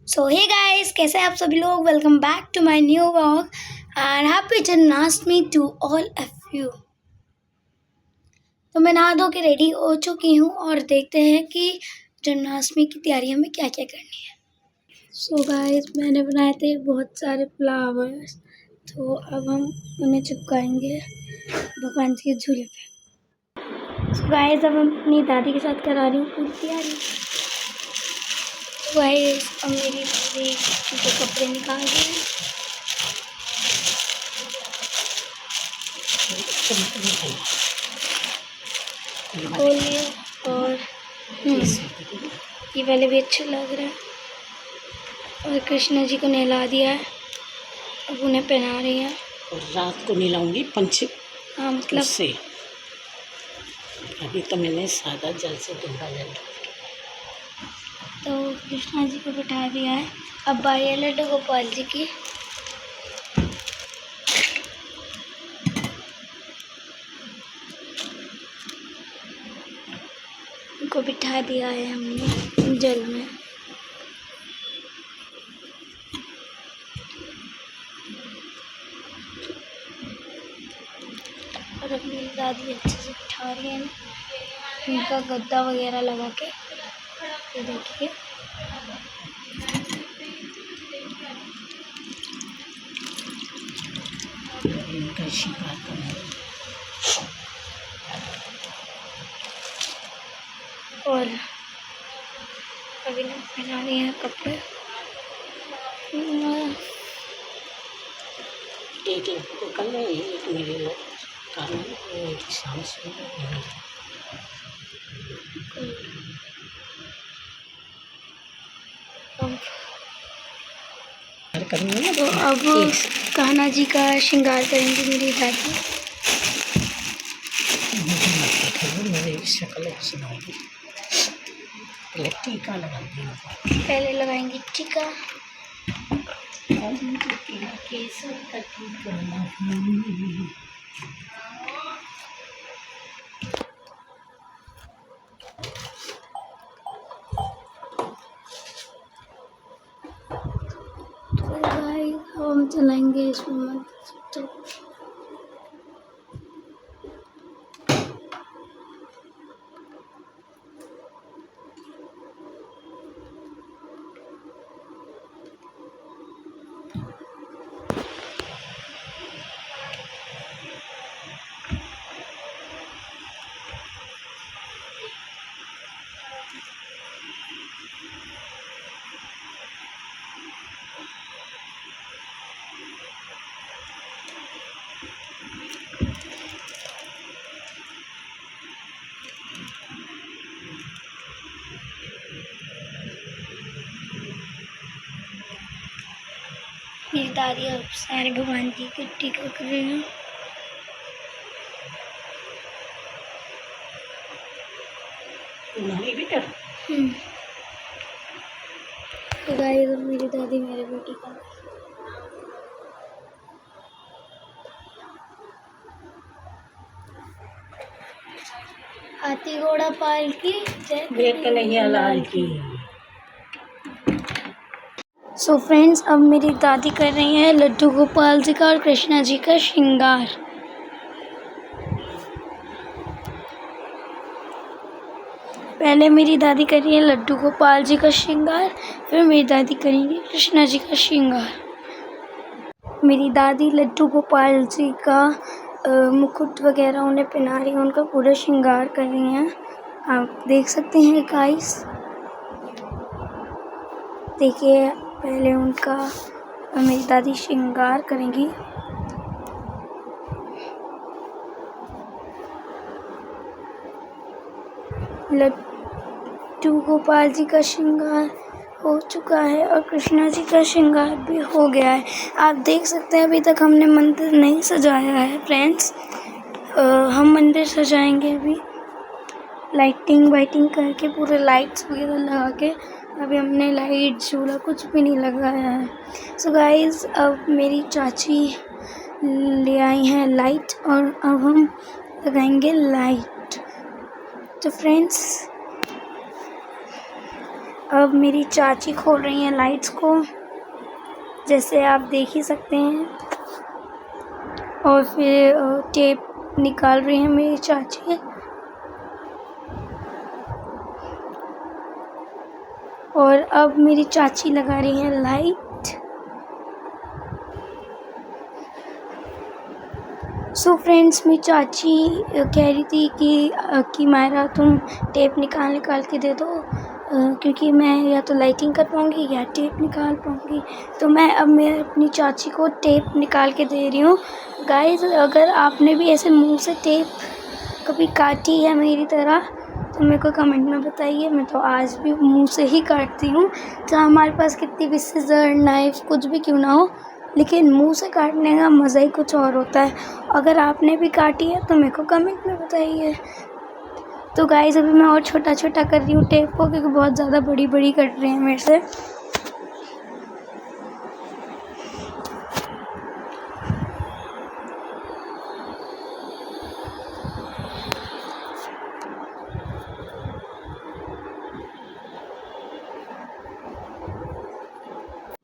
सो hey guys, कैसे हैं आप सभी लोग। Welcome back to my new vlog and happy Janmashtami to all of you. तो मैं नहा धो के रेडी हो चुकी हूँ और देखते हैं कि जन्माष्टमी की तैयारियों में क्या क्या करनी है। सो गाइस, मैंने बनाए थे बहुत सारे फ्लावर्स, तो अब हम उन्हें चिपकाएंगे भगवान जी के झूले पे। सो गाइस, अब हम अपनी दादी के साथ करा रही हूँ पूरी तैयारी। गाइस, अब मेरी दादी के कपड़े निकाल रही है। खोल लिया और ये पहले भी अच्छा लग रहा है। और कृष्णा जी को नहला दिया है, अब उन्हें पहना रही हैं। और रात को नहलाऊंगी पंच। हाँ, मतलब से अभी तो मैंने सादा जल से गंगा जल। तो कृष्णा जी को बिठा दिया है। अब बारी है लड्डू गोपाल जी की। उनको बिठा दिया है हमने जल में। और अब मेरी दादी अच्छे से बिठा रही है ना, उनका गद्दा वगैरह लगा के। ये देखिए, इनका शिकार करना। और अभी ना पहना रही हैं कपड़े। एक को कल में एक मेरे लोग कारण एक शाम से तो अब कान्हा जी का श्रृंगार करेंगी मेरी दादी। मेरी शक्ल सुनाऊंगी। पहले टीका लगाती हूँ। पहले लगाएंगी टीका। केसर का टीका। तो गाइस, हम चलाएंगे इसमें तो मेरी दादी अब सारे भगवान जी के टीका कर रही हैं। बेटा तो गाइस, अब मेरी दादी मेरे बेटी का हाथी घोड़ा पाल की जय कन्हैया लाल की। सो फ्रेंड्स, अब मेरी दादी कर रही हैं लड्डू गोपाल जी का और कृष्णा जी का श्रृंगार। पहले मेरी दादी कर रही है लड्डू गोपाल जी का श्रृंगार, फिर मेरी दादी करेंगी कृष्णा जी का श्रृंगार। मेरी दादी लड्डू गोपाल जी का मुकुट वगैरह उन्हें पहना रही हैं, उनका पूरा श्रृंगार कर रही हैं। आप देख सकते हैं गाइस, देखिए पहले उनका मेरी दादी श्रृंगार करेंगी। लड्डू गोपाल जी का श्रृंगार हो चुका है और कृष्णा जी का श्रृंगार भी हो गया है। आप देख सकते हैं अभी तक हमने मंदिर नहीं सजाया है फ्रेंड्स। हम मंदिर सजाएंगे अभी, लाइटिंग वाइटिंग करके, पूरे लाइट्स वगैरह लगा के। अभी हमने लाइट झूला कुछ भी नहीं लगाया है। सो गाइस, अब मेरी चाची ले आई हैं लाइट और अब हम लगाएंगे लाइट। तो फ्रेंड्स, अब मेरी चाची खोल रही हैं लाइट्स को, जैसे आप देख ही सकते हैं। और फिर टेप निकाल रही हैं मेरी चाची। और अब मेरी चाची लगा रही हैं लाइट। सो फ्रेंड्स, मेरी चाची कह रही थी कि मायरा तुम टेप निकाल के दे दो, क्योंकि मैं या तो लाइटिंग कर पाऊँगी या टेप निकाल पाऊँगी। तो मैं अपनी चाची को टेप निकाल के दे रही हूँ। गाइस, अगर आपने भी ऐसे मुंह से टेप कभी काटी है मेरी तरह, तो मेरे को कमेंट में बताइए। मैं तो आज भी मुंह से ही काटती हूँ, तो हमारे पास कितनी भी सिज़र, नाइफ़ कुछ भी क्यों ना हो, लेकिन मुंह से काटने का मज़ा ही कुछ और होता है। अगर आपने भी काटी है तो मेरे को कमेंट में बताइए। तो गाइस, अभी मैं और छोटा छोटा कर रही हूँ टेप को, क्योंकि बहुत ज़्यादा बड़ी बड़ी कट रही हैं मेरे से।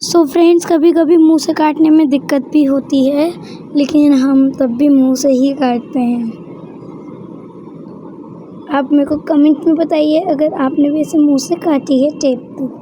सो फ्रेंड्स, कभी कभी मुंह से काटने में दिक्कत भी होती है, लेकिन हम तब भी मुंह से ही काटते हैं। आप मेरे को कमेंट में बताइए अगर आपने भी ऐसे मुंह से काटी है टेप तो।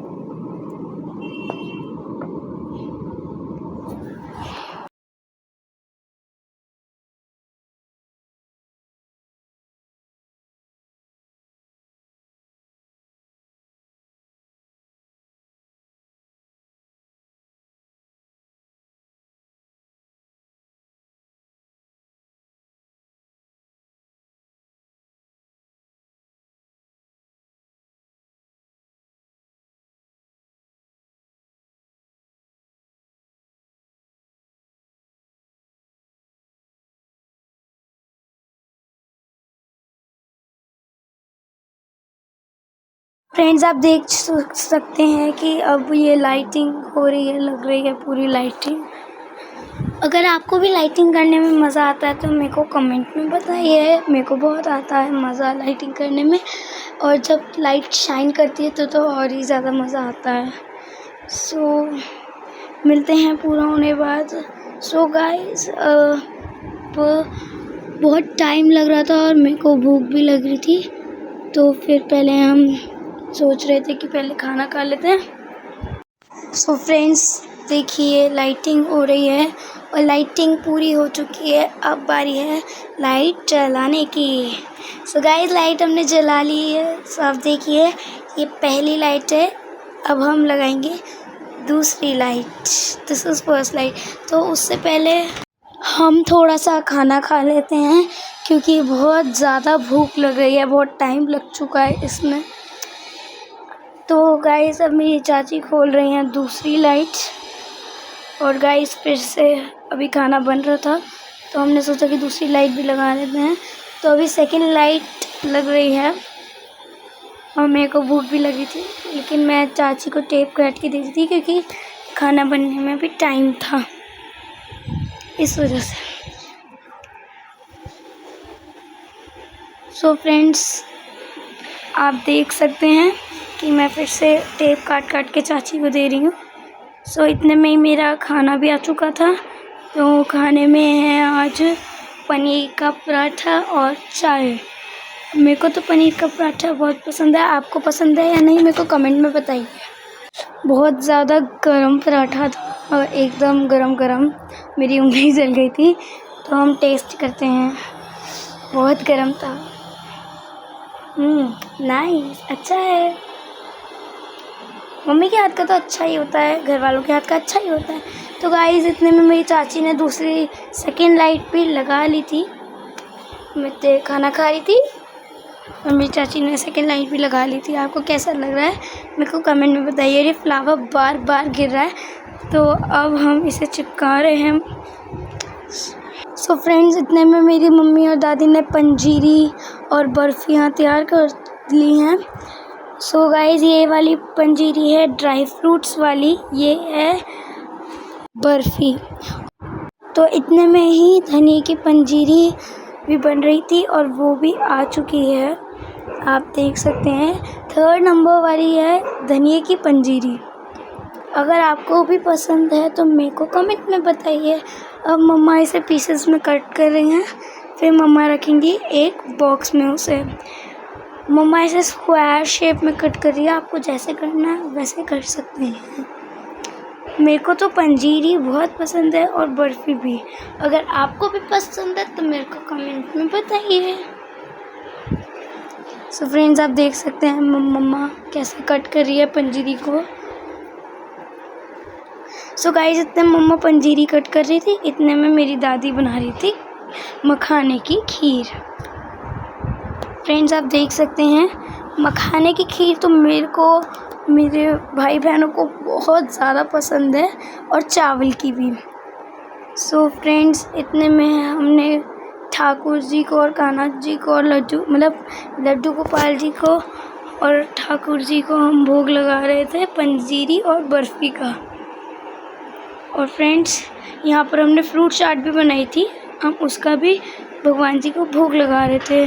फ्रेंड्स, आप देख सकते हैं कि अब ये लाइटिंग हो रही है, लग रही है पूरी लाइटिंग। अगर आपको भी लाइटिंग करने में मज़ा आता है तो मेरे को कमेंट में बताइए। मेरे को बहुत आता है मज़ा लाइटिंग करने में, और जब लाइट शाइन करती है तो और ही ज़्यादा मज़ा आता है। सो मिलते हैं पूरा होने बाद। सो गाइस, बहुत टाइम लग रहा था और मेरे को भूख भी लग रही थी, तो फिर पहले हम सोच रहे थे कि पहले खाना खा लेते हैं। सो फ्रेंड्स, देखिए लाइटिंग हो रही है और लाइटिंग पूरी हो चुकी है। अब बारी है लाइट जलाने की। सो गाइस, लाइट हमने जला ली है। सो आप देखिए, ये पहली लाइट है। अब हम लगाएंगे दूसरी light. This is first light. तो उससे पहले हम थोड़ा सा खाना खा लेते हैं, क्योंकि बहुत ज़्यादा भूख लग रही है, बहुत टाइम लग चुका है इसमें। तो गाइस, अब मेरी चाची खोल रही हैं दूसरी लाइट। और गाइस, फिर से अभी खाना बन रहा था, तो हमने सोचा कि दूसरी लाइट भी लगा लेते हैं। तो अभी सेकंड लाइट लग रही है, और मेरे को भूख भी लगी थी, लेकिन मैं चाची को टेप काट के दे दी थी, क्योंकि खाना बनने में भी टाइम था, इस वजह से। सो फ्रेंड्स, आप देख सकते हैं कि मैं फिर से टेप काट के चाची को दे रही हूँ। सो इतने में ही मेरा खाना भी आ चुका था। तो खाने में है आज पनीर का पराठा और चाय। मेरे को तो पनीर का पराठा बहुत पसंद है। आपको पसंद है या नहीं, मेरे को कमेंट में बताइए। बहुत ज़्यादा गरम पराठा था, और एकदम गरम गरम, मेरी उंगली जल गई थी। तो हम टेस्ट करते हैं। बहुत गरम था। नाइस, अच्छा है। मम्मी के हाथ का तो अच्छा ही होता है, घर वालों के हाथ का अच्छा ही होता है। तो गाइस, इतने में मेरी चाची ने दूसरी सेकंड लाइट भी लगा ली थी। मैं खाना खा रही थी और मेरी चाची ने सेकंड लाइट भी लगा ली थी। आपको कैसा लग रहा है मेरे को कमेंट में बताइए। ये फ्लावर बार बार गिर रहा है, तो अब हम इसे चिपका रहे हैं। सो फ्रेंड्स, इतने में मेरी मम्मी और दादी ने पंजीरी और बर्फ़ियाँ तैयार कर ली हैं। सो गाइस, ये वाली पंजीरी है ड्राई फ्रूट्स वाली, ये है बर्फ़ी। तो इतने में ही धनिया की पंजीरी भी बन रही थी, और वो भी आ चुकी है। आप देख सकते हैं 3rd नंबर वाली है धनिए की पंजीरी। अगर आपको भी पसंद है तो मेरे को कमेंट में बताइए। अब मम्मा इसे पीसेस में कट कर रही हैं, फिर मम्मा रखेंगी एक बॉक्स में उसे। मम्मा इसे स्क्वायर शेप में कट कर रही है, आपको जैसे करना है वैसे कर सकते हैं। मेरे को तो पंजीरी बहुत पसंद है और बर्फ़ी भी। अगर आपको भी पसंद है तो मेरे को कमेंट में बताइए। सो फ्रेंड्स, आप देख सकते हैं मम्मा कैसे कट कर रही है पंजीरी को। सो गाइस, इतने मम्मा पंजीरी कट कर रही थी, इतने में मेरी दादी बना रही थी मखाने की खीर। फ्रेंड्स, आप देख सकते हैं मखाने की खीर तो मेरे भाई बहनों को बहुत ज़्यादा पसंद है, और चावल की भी। सो फ्रेंड्स, इतने में हमने ठाकुर जी को और कान्हा जी को और लड्डू गोपाल जी को और ठाकुर जी को हम भोग लगा रहे थे पंजीरी और बर्फ़ी का। और फ्रेंड्स, यहाँ पर हमने फ्रूट चाट भी बनाई थी, हम उसका भी भगवान जी को भोग लगा रहे थे।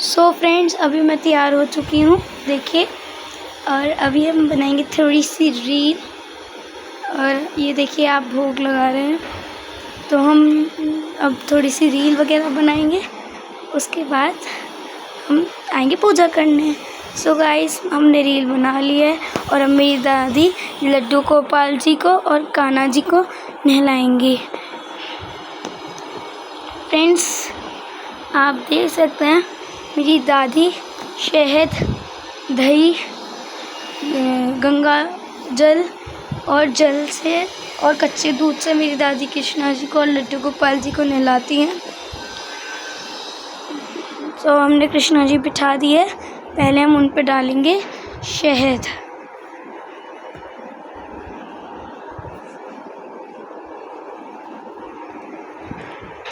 सो फ्रेंड्स, अभी मैं तैयार हो चुकी हूँ, देखिए। और अभी हम बनाएंगे थोड़ी सी रील। और ये देखिए, आप भोग लगा रहे हैं, तो हम अब थोड़ी सी रील वगैरह बनाएंगे। उसके बाद हम आएंगे पूजा करने। सो गाइस, हमने रील बना ली है, और अब मेरी दादी लड्डू गोपाल जी को और कान्हा जी को नहलाएंगी। फ्रेंड्स, आप देख सकते हैं मेरी दादी शहद, दही, गंगा जल और जल से और कच्चे दूध से मेरी दादी कृष्णा जी को और लड्डू गोपाल जी को नहलाती हैं। तो हमने कृष्णा जी बिठा दिए, पहले हम उन पे डालेंगे शहद।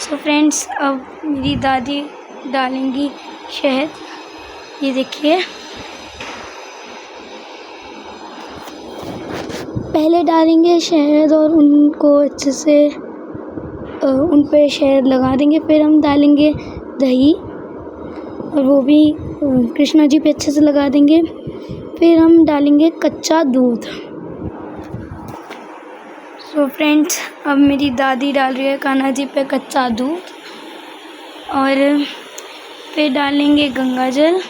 सो फ्रेंड्स, अब मेरी दादी डालेंगी शहद, ये देखिए। पहले डालेंगे शहद और उनको अच्छे से उन पे शहद लगा देंगे। फिर हम डालेंगे दही, और वो भी कृष्णा जी पे अच्छे से लगा देंगे। फिर हम डालेंगे कच्चा दूध। सो फ्रेंड्स, अब मेरी दादी डाल रही है कान्हा जी पे कच्चा दूध, और फिर डालेंगे गंगा जल।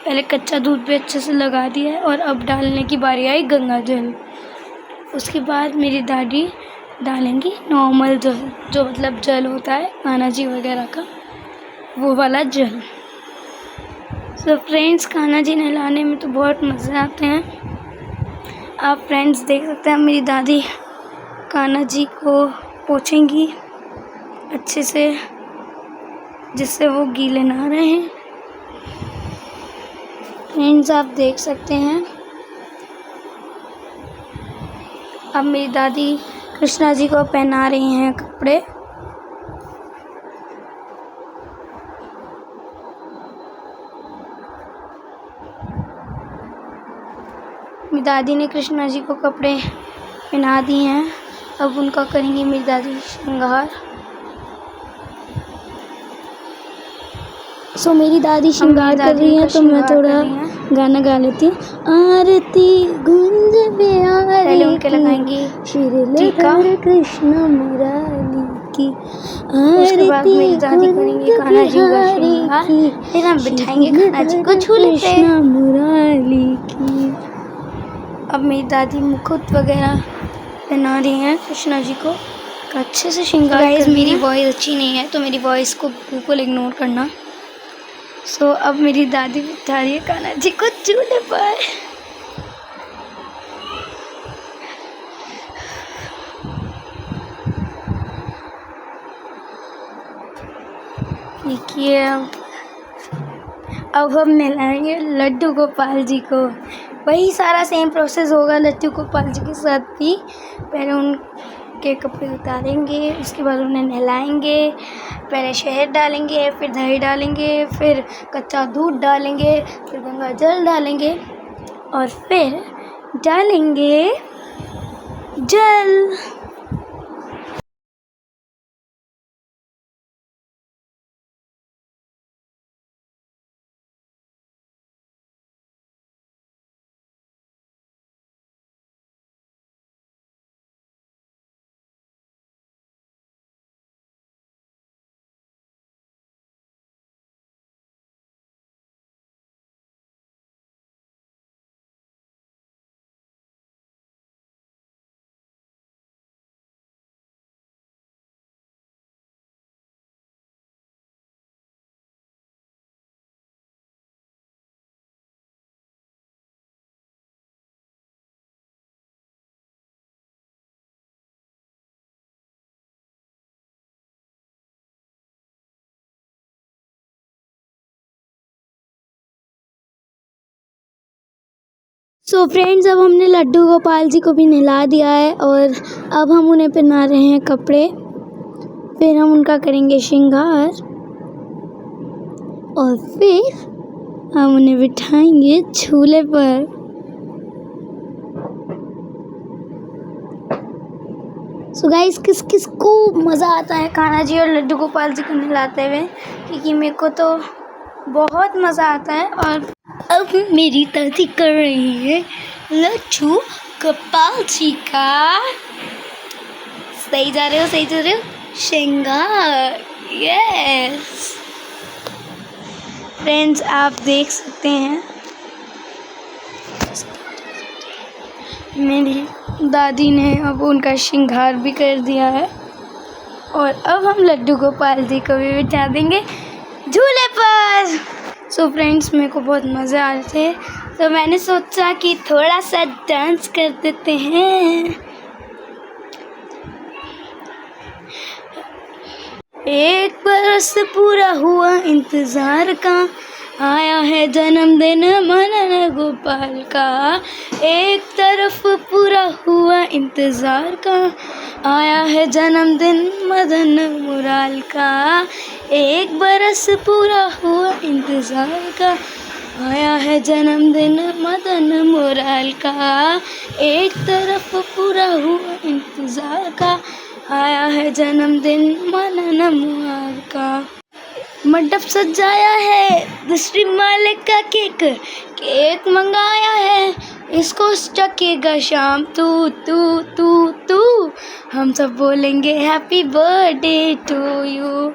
पहले कच्चा दूध पे अच्छे से लगा दिया है, और अब डालने की बारी आई गंगा जल। उसके बाद मेरी दादी डालेंगी नॉर्मल जल, जो मतलब जल होता है कान्हा जी वगैरह का, वो वाला जल। सो फ्रेंड्स, कान्हा जी नहलाने में तो बहुत मज़े आते हैं। आप फ्रेंड्स देख सकते हैं मेरी दादी कान्हा जी को पोंछेंगी अच्छे से, जिससे वो गीले ना रहें। फ्रेंड्स, आप देख सकते हैं अब मेरी दादी कृष्णा जी को पहना रही हैं कपड़े। मेरी दादी ने कृष्णा जी को कपड़े पहना दिए हैं, अब उनका करेंगी मेरी दादी श्रृंगार। सो मेरी दादी श्रृंगार कर रही है, तो मैं थोड़ा गाना गा लेती हूँ। आरती गुंज बिहारी, पहले उनके लगाएंगी श्री कृष्ण मुरारी की। उसके बाद मेरी दादी करेंगी कान्हा जी का श्रृंगार, फिर हम बिठाएंगे कान्हा जी को झूले पे। मुरारी की। अब मेरी दादी मुकुट वगैरह पहना रही हैं कृष्णा जी को, अच्छे से श्रृंगार। गाइस, मेरी वॉइस अच्छी नहीं है, तो मेरी वॉइस को बिल्कुल इग्नोर करना। सो अब मेरी दादी बिठा रही है कान्हा जी को झूले पर। देखिए, अब हम नहलाएंगे लड्डू गोपाल जी को। वही सारा सेम प्रोसेस होगा लड्डू गोपाल जी के साथ भी। पहले उनके कपड़े उतारेंगे, उसके बाद उन्हें नहलाएंगे। पहले शहद डालेंगे, फिर दही डालेंगे, फिर कच्चा दूध डालेंगे, फिर गंगा जल डालेंगे, और फिर डालेंगे जल। सो फ्रेंड्स, अब हमने लड्डू गोपाल जी को भी नहला दिया है और अब हम उन्हें पहना रहे हैं कपड़े। फिर हम उनका करेंगे श्रृंगार और फिर हम उन्हें बिठाएंगे झूले पर। सो गाइस, किस किस को मज़ा आता है कान्हा जी और लड्डू गोपाल जी को नहलाते हुए? क्योंकि मेरे को तो बहुत मज़ा आता है। और अब मेरी दादी कर रही है लड्डू गोपाल जी का, सही जा रहे हो, श्रृंगार। यस फ्रेंड्स, आप देख सकते हैं मेरी दादी ने अब उनका श्रृंगार भी कर दिया है। और अब हम लड्डू गोपाल जी को भी बिठा देंगे झूले पर। सो फ्रेंड्स, मेरे को बहुत मज़े आ रहे थे, तो मैंने सोचा कि थोड़ा सा डांस कर देते हैं। एक बरस पूरा हुआ इंतज़ार का, आया है जन्मदिन मदन गोपाल का। एक तरफ पूरा हुआ इंतज़ार का, आया है जन्मदिन मदन मुराल का। एक बरस पूरा हुआ इंतज़ार का, आया है जन्मदिन मदन मुराल का। एक तरफ पूरा हुआ इंतज़ार का, आया है जन्मदिन मदन मुराल का। मंडप सजाया है, दूसरी माले का केक मंगाया है, इसको चखेगा शाम तू तू तू तू। हम सब बोलेंगे हैप्पी बर्थडे टू यू,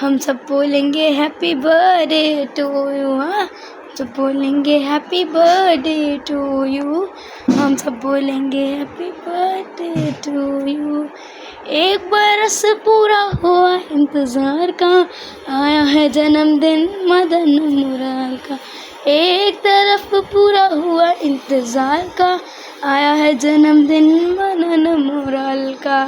हम सब बोलेंगे हैप्पी बर्थडे टू यू। हाँ, सब बोलेंगे हैप्पी बर्थडे टू यू, हम सब बोलेंगे हैप्पी बर्थडे टू यू। एक बरस पूरा हुआ इंतज़ार का, आया है जन्मदिन मदन मुराल का। एक तरफ पूरा हुआ इंतज़ार का, आया है जन्मदिन मदन मुराल का।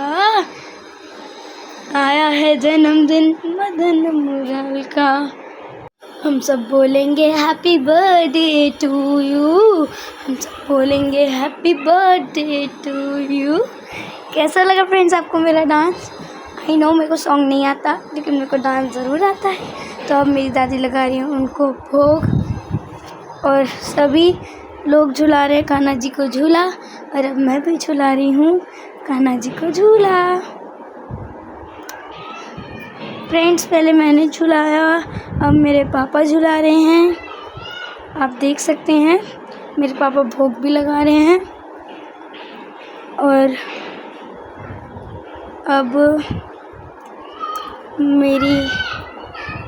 आया है जन्मदिन मदन मुराल का। हम सब बोलेंगे हैप्पी बर्थडे टू यू, हम सब बोलेंगे हैप्पी बर्थडे टू यू। कैसा लगा फ्रेंड्स आपको मेरा डांस? आई नो मेरे को सॉन्ग नहीं आता, लेकिन मेरे को डांस ज़रूर आता है। तो अब मेरी दादी लगा रही हैं उनको भोग और सभी लोग झुला रहे हैं कान्हा जी को झूला, और अब मैं भी झुला रही हूँ कान्हा जी को झूला। फ्रेंड्स, पहले मैंने झुलाया, अब मेरे पापा झुला रहे हैं। आप देख सकते हैं मेरे पापा भोग भी लगा रहे हैं। और अब मेरी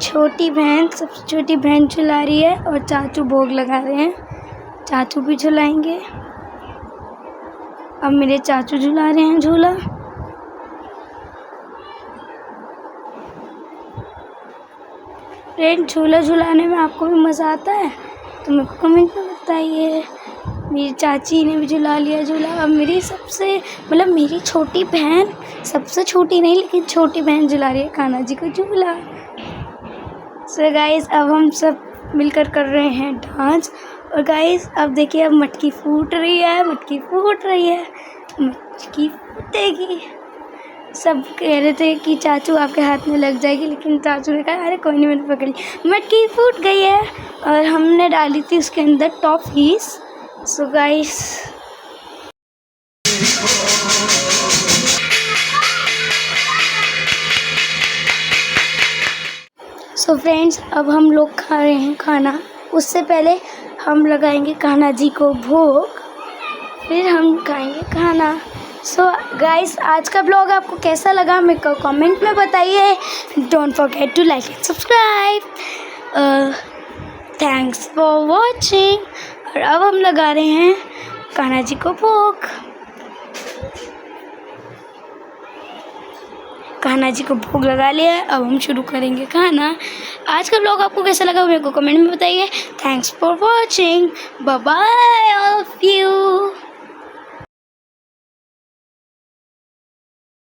छोटी बहन, सबसे छोटी बहन झुला रही है और चाचू भोग लगा रहे हैं, चाचू भी झुलाएंगे। अब मेरे चाचू झुला रहे हैं झूला। फ्रेंड, झूला झुलाने में आपको भी मज़ा आता है तो मेरे को कमेंट में बताइए। मेरी चाची ने भी झुला लिया झूला। अब मेरी मेरी छोटी बहन, सबसे छोटी नहीं लेकिन छोटी बहन झुला रही है कान्हा जी को झूला। सो गाइस, अब हम सब मिलकर कर रहे हैं डांस। और गाइस, अब देखिए, अब मटकी फूट रही है, मटकी फूटेगी। सब कह रहे थे कि चाचू आपके हाथ में लग जाएगी, लेकिन चाचू ने कहा अरे कोई नहीं, मैंने पकड़ ली। मटकी फूट गई है और हमने डाली थी उसके अंदर toffees. So guys, so friends, अब हम लोग खा रहे हैं खाना। उससे पहले हम लगाएंगे कान्हा जी को भोग, फिर हम खाएंगे खाना। सो गाइस, आज का ब्लॉग आपको कैसा लगा मेरे को कमेंट में बताइए। Don't forget to like and subscribe. Thanks for watching. और अब हम लगा रहे हैं कान्हा जी को भोग। कान्हा जी को भोग लगा लिया है, अब हम शुरू करेंगे खाना। आज का ब्लॉग आपको कैसा लगा मेरे को कमेंट में बताइए। Thanks for watching. Bye bye all of you.